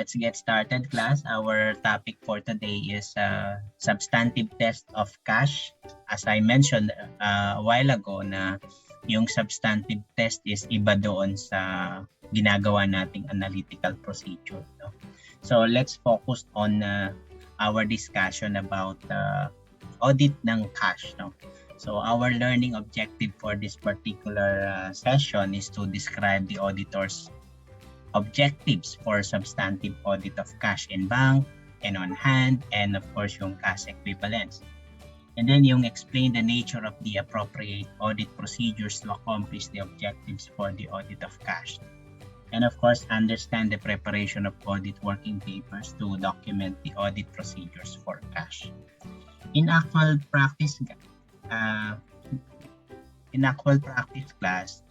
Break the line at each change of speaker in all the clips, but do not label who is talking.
let's get started, class. Our topic for today is substantive test of cash. As I mentioned a while ago na yung substantive test is iba doon sa ginagawa nating analytical procedure. No? So let's focus on our discussion about audit ng cash. No? So our learning objective for this particular session is to describe the auditor's objectives for substantive audit of cash in bank and on hand, and of course yung cash equivalents. And then yung explain the nature of the appropriate audit procedures to accomplish the objectives for the audit of cash. And of course, understand the preparation of audit working papers to document the audit procedures for cash. In actual practice class,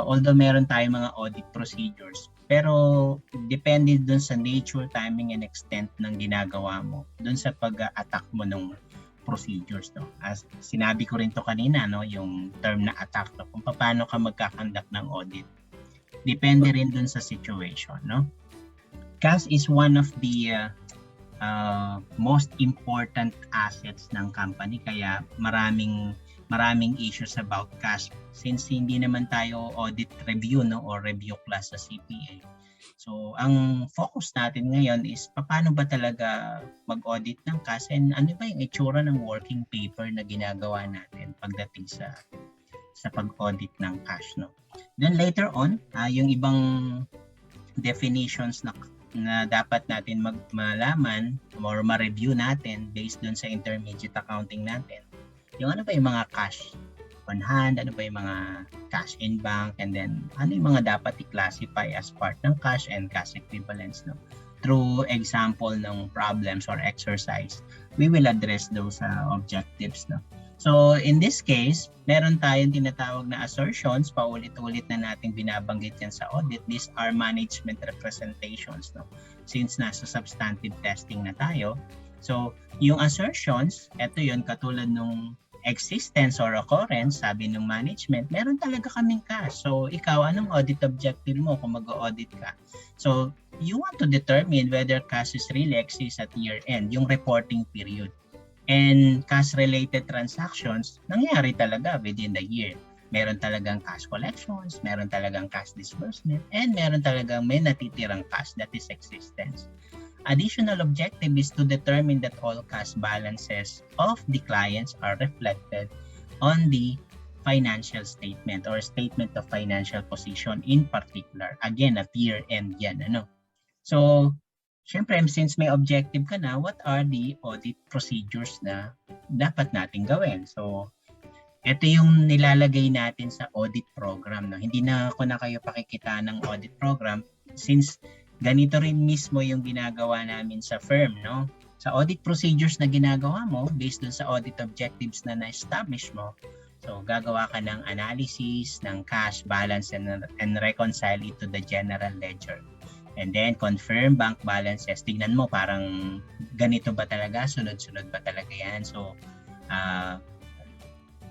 although meron tayong mga audit procedures, pero depende dun sa nature, timing, and extent ng ginagawa mo, dun sa pag-attack mo ng procedures. No? As sinabi ko rin to kanina, no? Yung term na attack, no? Kung paano ka magkakandak ng audit. Depende rin dun sa situation. No? Cash is one of the most important assets ng company, kaya maraming issues about cash since hindi naman tayo audit review, no, or review class sa CPA. So ang focus natin ngayon is paano ba talaga mag-audit ng cash and ano ba yung itsura ng working paper na ginagawa natin pagdating sa pag-audit ng cash. No? Then later on, yung ibang definitions na dapat natin malaman or ma-review natin based dun sa intermediate accounting natin. Yung ano ba yung mga cash on hand, ano ba yung mga cash in bank, and then ano yung mga dapat i-classify as part ng cash and cash equivalents. No? Through example ng problems or exercise, we will address those objectives. No? So in this case, meron tayong tinatawag na assertions, paulit-ulit na nating binabanggit yan sa audit. These are management representations. No? Since nasa substantive testing na tayo, so yung assertions, ito yun katulad nung existence or occurrence, sabi ng management, meron talaga kaming cash. So, ikaw, anong audit objective mo kung mag-audit ka? So, you want to determine whether cash is really exists at year-end, yung reporting period. And cash-related transactions, nangyari talaga within the year. Meron talagang cash collections, meron talagang cash disbursement, and meron talagang may natitirang cash, that is existence. Additional objective is to determine that all cash balances of the clients are reflected on the financial statement or statement of financial position in particular. Again, at year-end yan. So, syempre, since may objective ka na, what are the audit procedures na dapat natin gawin? So, ito yung nilalagay natin sa audit program. No? Hindi na ako na kayo pakikita ng audit program since ganito rin mismo yung ginagawa namin sa firm, no? Sa audit procedures na ginagawa mo, based dun sa audit objectives na na-establish mo, so gagawa ka ng analysis ng cash balance and reconcile it to the general ledger. And then confirm bank balances. Tignan mo parang ganito ba talaga, sunod-sunod ba talaga yan. So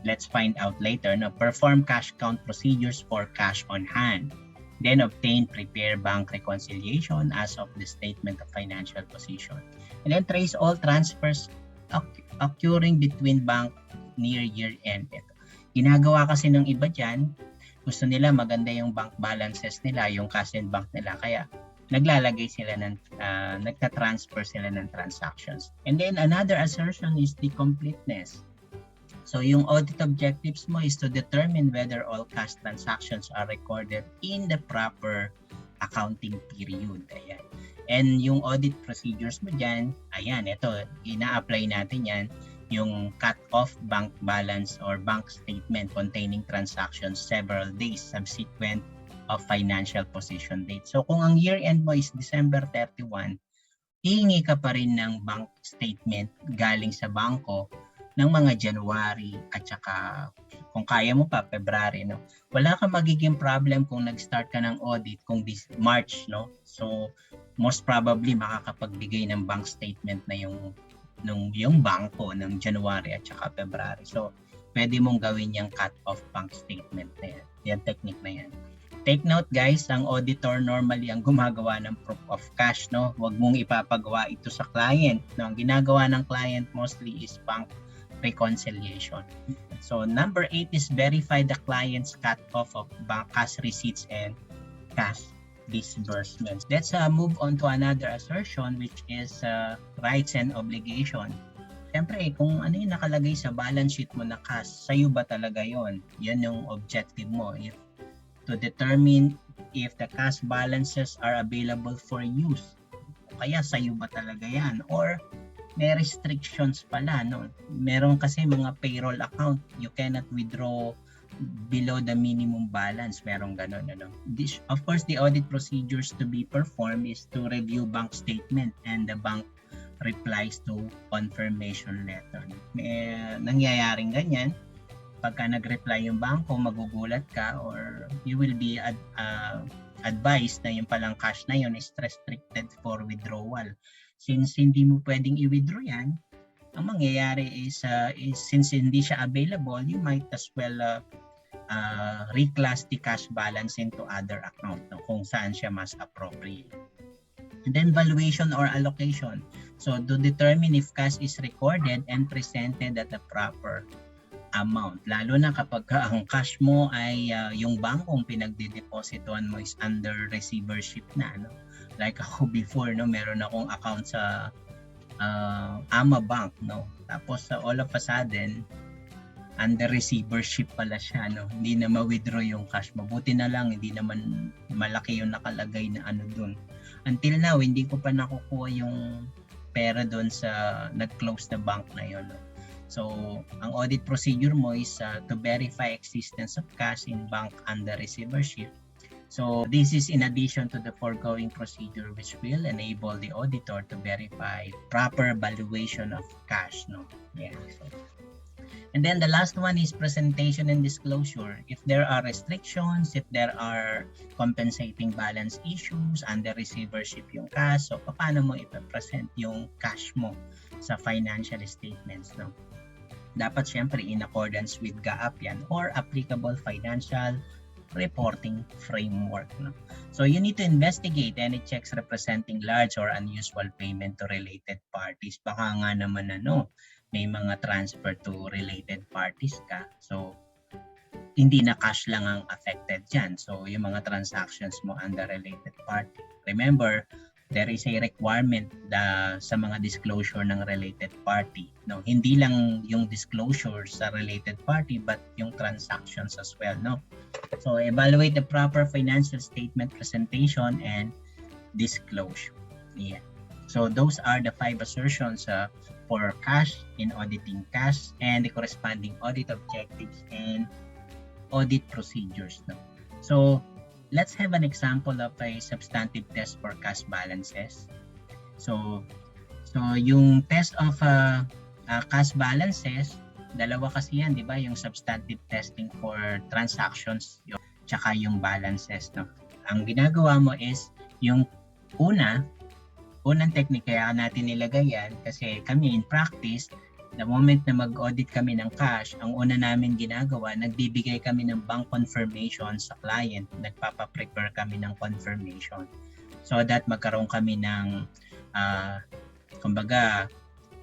let's find out later. No? Perform cash count procedures for cash on hand. Then prepare bank reconciliation as of the statement of financial position. And then trace all transfers occurring between bank near year-end. Ginagawa kasi ng iba dyan, gusto nila maganda yung bank balances nila, yung cash in bank nila. Kaya naglalagay sila nagta-transfer sila ng transactions. And then another assertion is the completeness. So yung audit objectives mo is to determine whether all cash transactions are recorded in the proper accounting period. Ayan. And yung audit procedures mo dyan, ayan, ito, ina-apply natin yan, yung cut-off bank balance or bank statement containing transactions several days subsequent of financial position date. So kung ang year-end mo is December 31, hihingi ka pa rin ng bank statement galing sa bangko ng mga January at saka kung kaya mo pa February, no. Wala kang magiging problem kung nag-start ka ng audit kung this March, no. So most probably makakapagbigay ng bank statement na yung bangko ng January at saka February. So pwede mong gawin yung cut-off bank statement na yan. Yan technique na yan. Take note guys, ang auditor normally ang gumagawa ng proof of cash, no? Huwag mong ipapagawa ito sa client, no? Ang ginagawa ng client mostly is bank reconciliation. So number 8 is verify the client's cut-off of bank cash receipts and cash disbursements. Let's move on to another assertion, which is rights and obligation. Siyempre, kung ano yung nakalagay sa balance sheet mo na cash, sa'yo ba talaga yon? Yan yung objective mo. To determine if the cash balances are available for use. Kaya sa'yo ba talaga yan? Or may restrictions pala, no? Meron kasi mga payroll account, you cannot withdraw below the minimum balance. Merong ganun, ano? Of course, the audit procedures to be performed is to review bank statement and the bank replies to confirmation letter. May nangyayaring ganyan. Pagka nag-reply yung bangko, magugulat ka or you will be advised na yung palang cash na yun is restricted for withdrawal. Since hindi mo pwedeng i-withdraw yan, ang mangyayari is since hindi siya available, you might as well reclass the cash balance into other account, no, kung saan siya mas appropriate. And then valuation or allocation. So to determine if cash is recorded and presented at the proper amount, lalo na kapag ang cash mo ay yung bangkong pinagdidepositohan mo is under receivership na, no? Like ako before, no, meron akong account sa Ama Bank, no, tapos all of a sudden under receivership pala siya, no, hindi na ma-withdraw yung cash. Mabuti na lang hindi naman malaki yung nakalagay na ano dun. Until now hindi ko pa nakukuha yung pera dun sa nag-close na bank na yun, no? So, ang audit procedure mo is to verify existence of cash in bank under receivership. So, this is in addition to the foregoing procedure which will enable the auditor to verify proper valuation of cash, no? Yeah. So, and then the last one is presentation and disclosure. If there are restrictions, if there are compensating balance issues under receivership yung cash, so paano mo ipapresent yung cash mo sa financial statements, no? Dapat syempre in accordance with GAAP yan or applicable financial reporting framework, no? So you need to investigate any checks representing large or unusual payment to related parties. Baka nga naman may mga transfer to related parties ka. So hindi na cash lang ang affected dyan. So yung mga transactions mo under related party. Remember, there is a requirement sa mga disclosure ng related party, no? Hindi lang yung disclosure sa related party but yung transactions as well, no? So evaluate the proper financial statement presentation and disclosure. Yeah. So those are the 5 assertions for cash in auditing cash and the corresponding audit objectives and audit procedures, no? So let's have an example of a substantive test for cash balances. So yung test of cash balances, dalawa kasi yan, di ba? Yung substantive testing for transactions, tsaka yung balances, no? Ang ginagawa mo is yung unang technique, kaya natin nilagay yan kasi kami in practice, the moment na mag-audit kami ng cash, ang una namin ginagawa, nagbibigay kami ng bank confirmation sa client. Nagpapa-prepare kami ng confirmation so that magkaroon kami ng kumbaga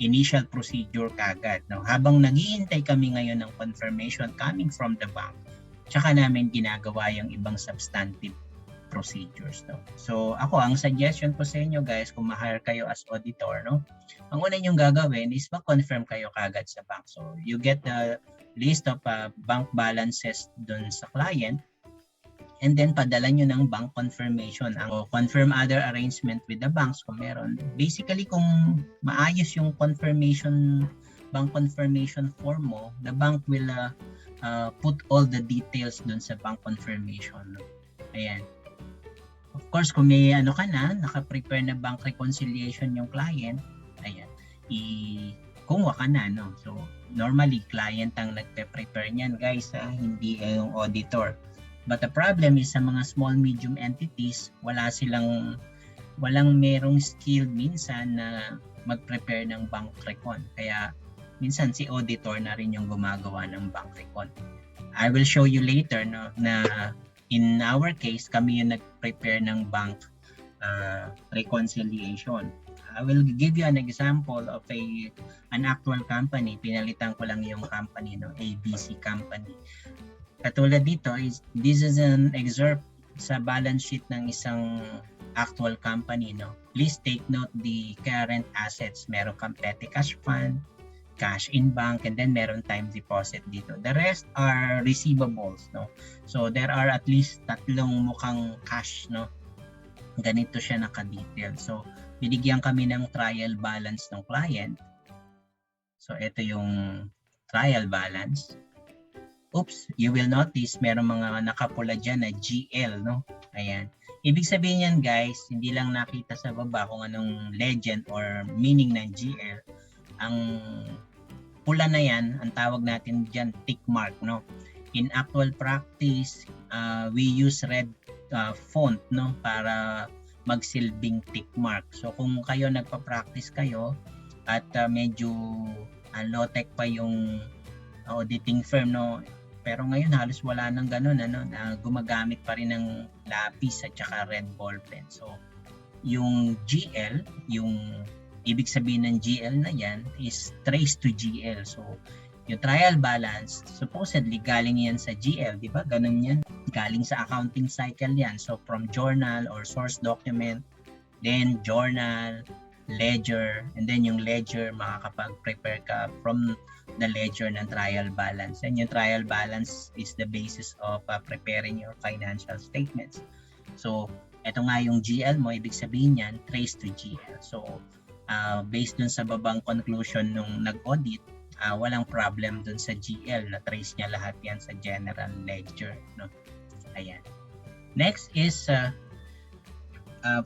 initial procedure kagad, no? Habang naghihintay kami ngayon ng confirmation coming from the bank, tsaka namin ginagawa yung ibang substantive procedures, no? So ako, ang suggestion ko sa inyo guys, kung ma-hire kayo as auditor, no, ang una nyong gagawin is mag-confirm kayo kagad sa bank. So you get the list of bank balances dun sa client and then padala nyo ng bank confirmation. Ang confirm other arrangement with the banks kung meron. Basically, kung maayos yung bank confirmation form mo, the bank will put all the details dun sa bank confirmation, no? Ayan. Of course, kung may naka-prepare na bank reconciliation yung client, ayan, kumuha ka na, no? So, normally, client ang nagpe-prepare niyan, guys, hindi yung auditor. But the problem is sa mga small, medium entities, walang merong skill minsan na mag-prepare ng bank recon. Kaya, minsan si auditor na rin yung gumagawa ng bank recon. I will show you later, no, na
in our case, kami yung nag-prepare ng bank reconciliation. I will give you an example of an actual company. Pinalitan ko lang yung company, no, ABC company. Katulad dito, this is an excerpt sa balance sheet ng isang actual company, no. Please take note the current assets. Meron kang petty cash fund, cash in bank, and then meron time deposit dito. The rest are receivables, no. So there are at least tatlong mukhang cash, no. Ganito siya naka-detail. So binigyan kami ng trial balance ng client. So ito yung trial balance. Oops, you will notice meron mga nakapula dyan na GL, no? Ayan. Ibig sabihin yan, guys, hindi lang nakita sa baba kung anong legend or meaning ng GL. Ang pula na yan, ang tawag natin dyan, tick mark, no? In actual practice, we use red font, no, para magsilbing tick mark. So kung kayo nagpa-practice kayo at medyo low-tech pa yung auditing firm, no, pero ngayon halos wala nang ganun, ano, na gumagamit pa rin ng lapis at saka red ball pen. So yung GL, yung ibig sabihin ng GL na yan is trace to GL. So yung trial balance, supposedly galing yan sa GL, di ba? Ganun yan. Galing sa accounting cycle yan. So from journal or source document, then journal, ledger, and then yung ledger, makakapag-prepare ka from the ledger ng trial balance. And yung trial balance is the basis of preparing your financial statements. So ito nga yung GL mo, ibig sabihin yan, trace to GL. So based dun sa babang conclusion nung nag-audit, walang problem dun sa GL, na trace niya lahat yan sa general ledger, no? Ayan. Next is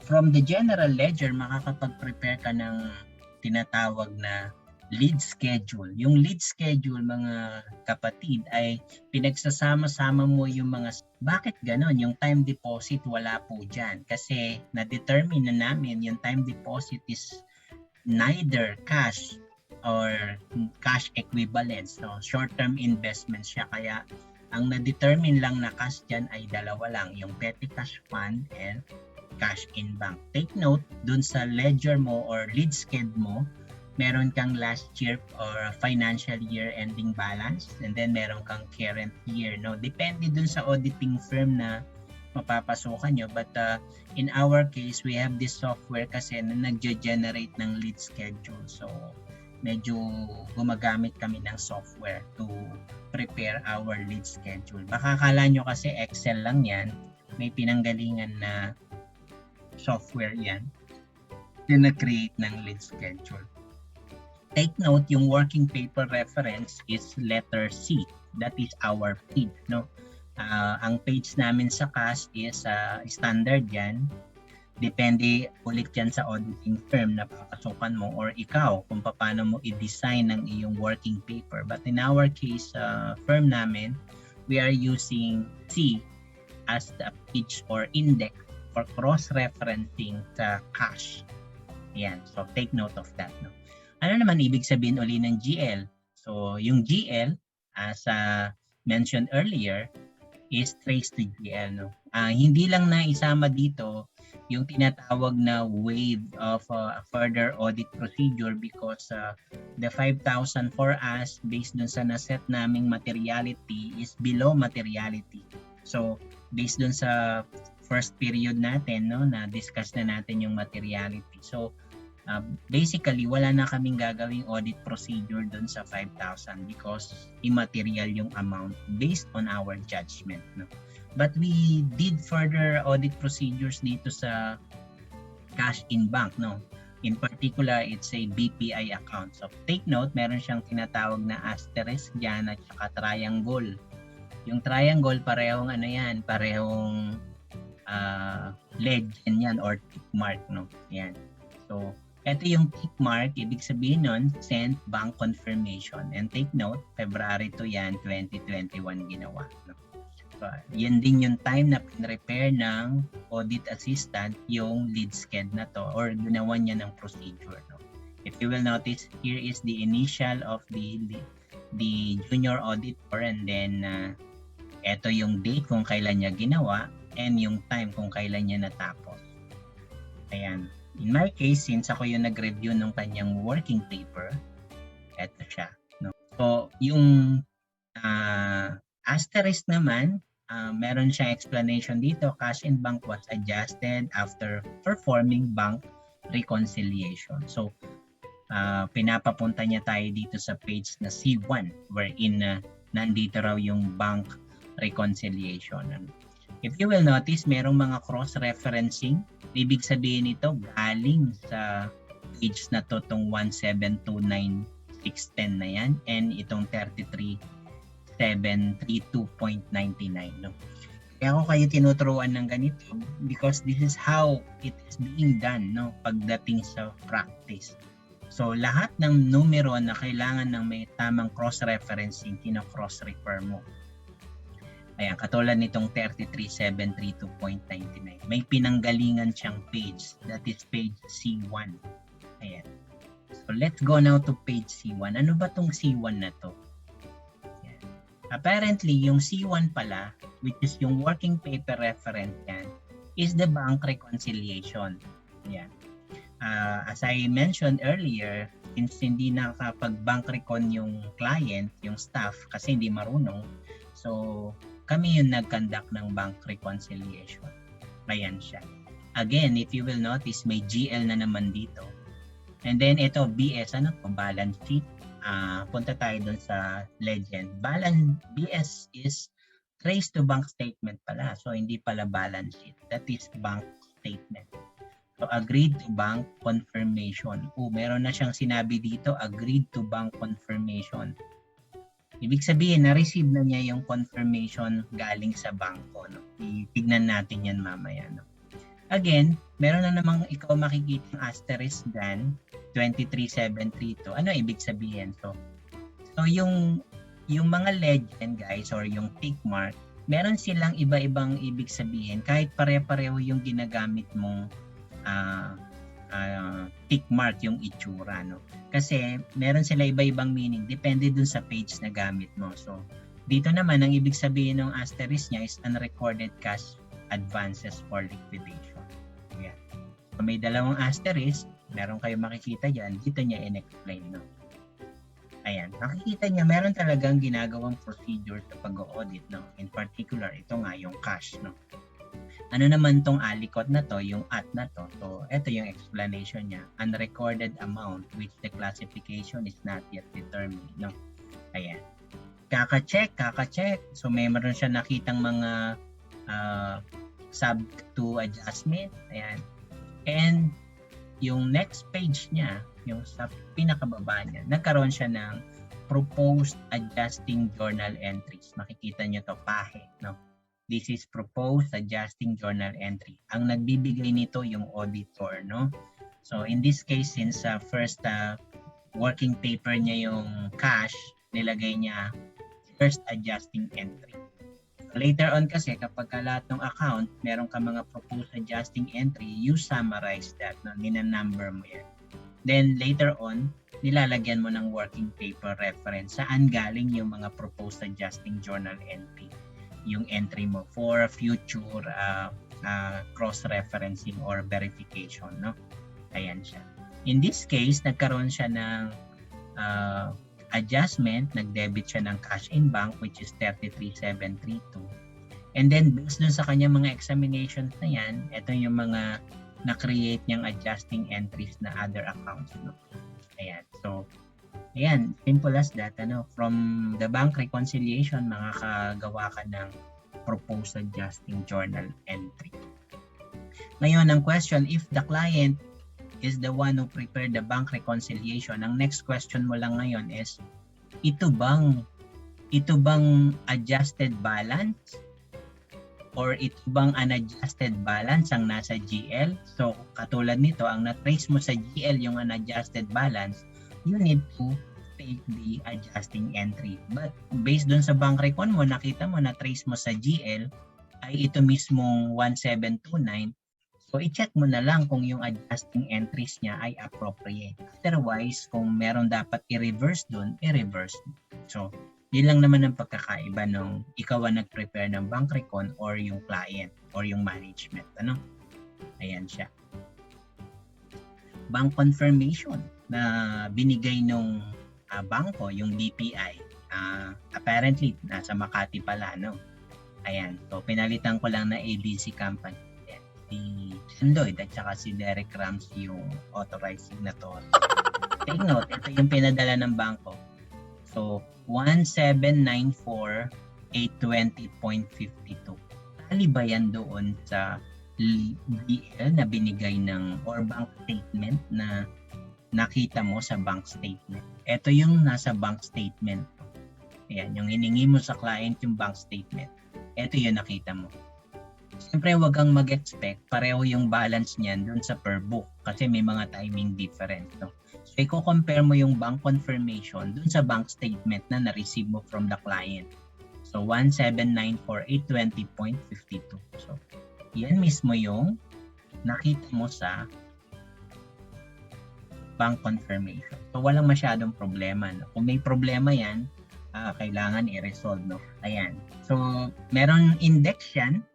from the general ledger, makakapag-prepare ka ng tinatawag na lead schedule. Yung lead schedule, mga kapatid, ay pinagsasama-sama mo yung mga... Bakit ganon? Yung time deposit wala po dyan. Kasi na-determine na namin yung time deposit is neither cash or cash equivalents, no? Short-term investments siya, kaya ang na-determine lang na cash dyan ay dalawa lang, yung petty cash fund and cash in bank. Take note, dun sa ledger mo or lead sched mo, meron kang last year or financial year ending balance, and then meron kang current year, no? Depende dun sa auditing firm na mapapasukan nyo, but in our case, we have this software kasi na nag-generate ng lead schedule. So medyo gumagamit kami ng software to prepare our lead schedule. Baka akala nyo kasi Excel lang yan, may pinanggalingan na software yan na create ng lead schedule. Take note, yung working paper reference is letter C. That is our page, no? Ang page namin sa cash is standard yan. Depende ulit yan sa auditing firm na papasukan mo or ikaw kung paano mo i-design ng iyong working paper. But in our case, firm namin, we are using C as the page or index for cross-referencing sa cash. Yan. So take note of that, no? Ano naman ibig sabihin uli ng GL? So yung GL, as mentioned earlier, is trace to GL, no? Hindi lang na isama dito yung tinatawag na waive of further audit procedure because the 5,000 for us based dun sa naset naming materiality is below materiality. So based dun sa first period natin, no, na discuss na natin yung materiality. So basically wala na kaming gagawing audit procedure dun sa 5,000 because immaterial yung amount based on our judgment, no. But we did further audit procedures dito sa cash in bank, no. In particular, it's a BPI account. So take note, meron siyang tinatawag na asterisk dyan at saka triangle. Yung triangle, parehong ano yan, parehong legend yan or tick mark, no. Yan. So ito yung tick mark, ibig sabihin nun, sent bank confirmation. And take note, February to yan, 2021 ginawa, no. So, yan din yung time na pinrepair ng audit assistant yung lead sched na to or ginawa niya ng procedure, no. If you will notice, here is the initial of the junior auditor and then
Ito yung date kung kailan niya ginawa and yung time kung kailan niya natapos. Ayan. In my case, since ako yung nag-review ng kanyang working paper, ito siya. No? So, yung asterisk naman, meron siyang explanation dito. Cash in bank was adjusted after performing bank reconciliation. So, pinapapunta niya tayo dito sa page na C1 wherein nandito raw yung bank reconciliation. If you will notice, merong mga cross-referencing. Ibig sabihin nito galing sa page na to, tong 1729610 na yan, and itong 33732.99. No? Kaya ako kayo tinuturuan ng ganito because this is how it is being done, no, pagdating sa practice. So, lahat ng numero na kailangan ng may tamang cross-referencing, kina-cross-refer mo. Ayan, katulad nitong 33732.99. May pinanggalingan siyang page. That is page C1. Ayan. So, let's go now to page C1. Ano ba tong C1 na to? Ayan. Apparently, yung C1 pala, which is yung working paper reference yan, is the bank reconciliation. Ayan. As I mentioned earlier, since hindi nakapag-bank recon yung client, yung staff, kasi hindi marunong, so kami yung nag-conduct ng bank reconciliation. Ayan siya. Again, if you will notice, may GL na naman dito. And then ito, BS, ano to? Balance sheet. Punta tayo dun sa legend. BS is trace to bank statement pala. So hindi pala balance sheet. That is bank statement. So, agreed to bank confirmation. Meron na siyang sinabi dito, agreed to bank confirmation. Ibig sabihin, na-receive na niya yung confirmation galing sa bangko. No? Tignan natin yan mamaya. No? Again, meron na namang ikaw makikita asterisk dyan, 23732. Ano ibig sabihin? So yung mga legend, guys, or yung tick mark, meron silang iba-ibang ibig sabihin kahit pare-pareho yung ginagamit mong tick mark yung itsura, no? Kasi meron sila iba-ibang meaning depende dun sa page na gamit mo. So dito naman ang ibig sabihin ng asterisk niya is unrecorded cash advances for liquidation. Ayan. So may dalawang asterisk, meron kayo makikita diyan, dito niya in-explain, no? Ayan, makikita niya meron talagang ginagawang procedure sa pag-audit, no? In particular, ito nga yung cash, no? Ano naman tong alikot na to, yung at na to. So, ito yung explanation niya. Unrecorded amount which the classification is not yet determined. No? Ayan. Kaka-check. So, meron siya nakitang mga subject to adjustment. Ayan. And yung next page niya, yung sa pinakababa niya, nagkaroon siya ng proposed adjusting journal entries. Makikita niyo to, pahe. No? This is proposed adjusting journal entry. Ang nagbibigay nito yung auditor, no? So in this case, since first working paper niya yung cash, nilagay niya first adjusting entry. Later on kasi kapag lahat ng account, meron ka mga proposed adjusting entry, you summarize that, no? Nina-number mo yan. Then later on, nilalagyan mo ng working paper reference saan galing yung mga proposed adjusting journal entry. Yung entry mo for future cross-referencing or verification, no? Ayan siya. In this case, nagkaroon siya ng adjustment, nag-debit siya ng cash in bank which is 33732. And then based dun sa kanya mga examinations na yan, ito yung mga na-create niyang adjusting entries na other accounts, no? Ayan. So, ayan, simple as that. From the bank reconciliation, makakagawa ka ng proposed adjusting journal entry. Ngayon, ang question, if the client is the one who prepared the bank reconciliation, ang next question mo lang ngayon is, ito bang adjusted balance? Or ito bang unadjusted balance ang nasa GL? So, katulad nito, ang na-trace mo sa GL yung unadjusted balance, you need to take the adjusting entry. But based dun sa bank recon mo, nakita mo na trace mo sa GL ay ito mismong 1729. So i-check mo na lang kung yung adjusting entries niya ay appropriate. Otherwise, kung meron dapat i-reverse dun, i-reverse. So Yun lang naman ang pagkakaiba nung ikaw ang nag-prepare ng bank recon or yung client or yung management. Ano? Ayan siya. Bank confirmation na binigay nung bangko, yung BPI. Apparently, nasa Makati pala, no? Ayan. So, pinalitan ko lang na ABC company. Ayan. Si Lloyd at saka si Derek Rams yung authorized signatory. Take note, ito yung pinadala ng bangko. So, 1,794,820.52. Tali ba yan doon sa BL na binigay ng or bank statement na nakita mo sa bank statement? Ito yung nasa bank statement. Ayan, yung hiningi mo sa client yung bank statement. Ito yung nakita mo. Siyempre, huwag kang mag-expect pareho yung balance niyan doon sa per book kasi may mga timing difference. No? So, i-compare mo yung bank confirmation dun sa bank statement na na-receive mo from the client. So, 1,794,820.52. So, yan mismo yung nakita mo sa bank confirmation. So, walang masyadong problema. No? Kung may problema yan, kailangan i-resolve. No? Ayan. So, meron index yan.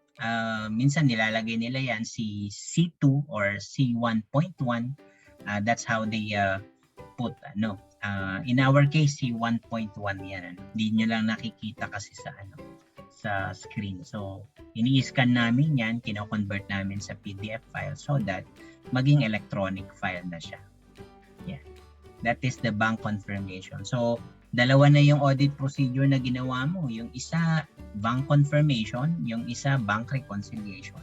Minsan nilalagay nila yan si C2 or C1.1. That's how they put in our case si 1.1 yan, hindi nyo lang nakikita kasi sa screen. So ini-scan namin yan, kino-convert namin sa PDF file so that maging electronic file na siya. Yeah. That is the bank confirmation. So dalawa na yung audit procedure na ginawa mo, yung isa bank confirmation, yung isa bank reconciliation.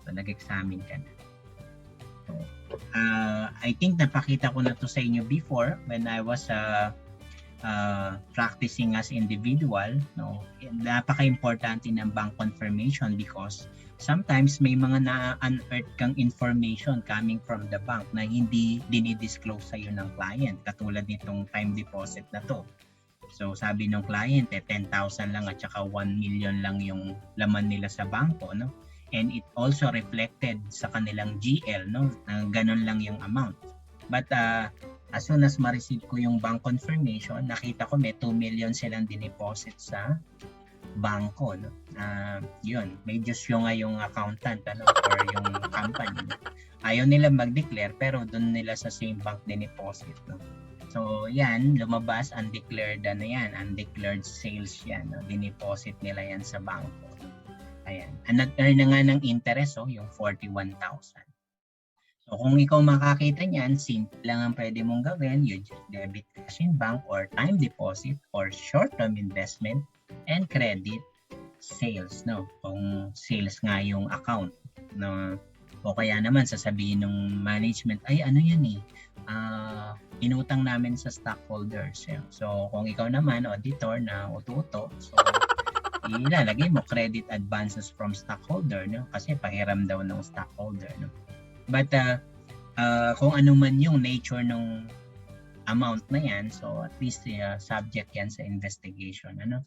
So nag-examine ka na. So, I think napakita ko na to sa inyo before when I was practicing as individual. No? Napaka-importante ng bank confirmation because sometimes may mga na-unearth kang information coming from the bank na hindi dinidisclose sa'yo ng client. Katulad nitong time deposit na to. So sabi ng client 10,000 lang at saka 1 million lang yung laman nila sa bangko, no? And it also reflected sa kanilang GL, no? Ganun lang yung amount. But as soon as ma-receive ko yung bank confirmation, nakita ko may 2 million silang dineposit sa bangko, no? Yun, may Diyos nga yung accountant, or yung company. Ayaw nila mag-declare pero doon nila sa same bank dineposit, no? So yan, lumabas undeclared undeclared sales yan, no? Dineposit nila yan sa bangko. Ayan. Nag-earn na nga ng interest, yung 41,000. So kung ikaw makakita niyan, simple lang ang pwede mong gawin. You just debit cash in bank or time deposit or short-term investment and credit sales, no? Kung sales nga yung account, no? O kaya naman sasabihin ng management, ay ano yan inutang namin sa stockholders. So kung ikaw naman auditor na uto-uto, so ilalagay mo credit advances from stockholder, no? Kasi pahiram daw ng stockholder, no? But kung ano man yung nature ng amount na yan, so at least subject yan sa investigation, ano?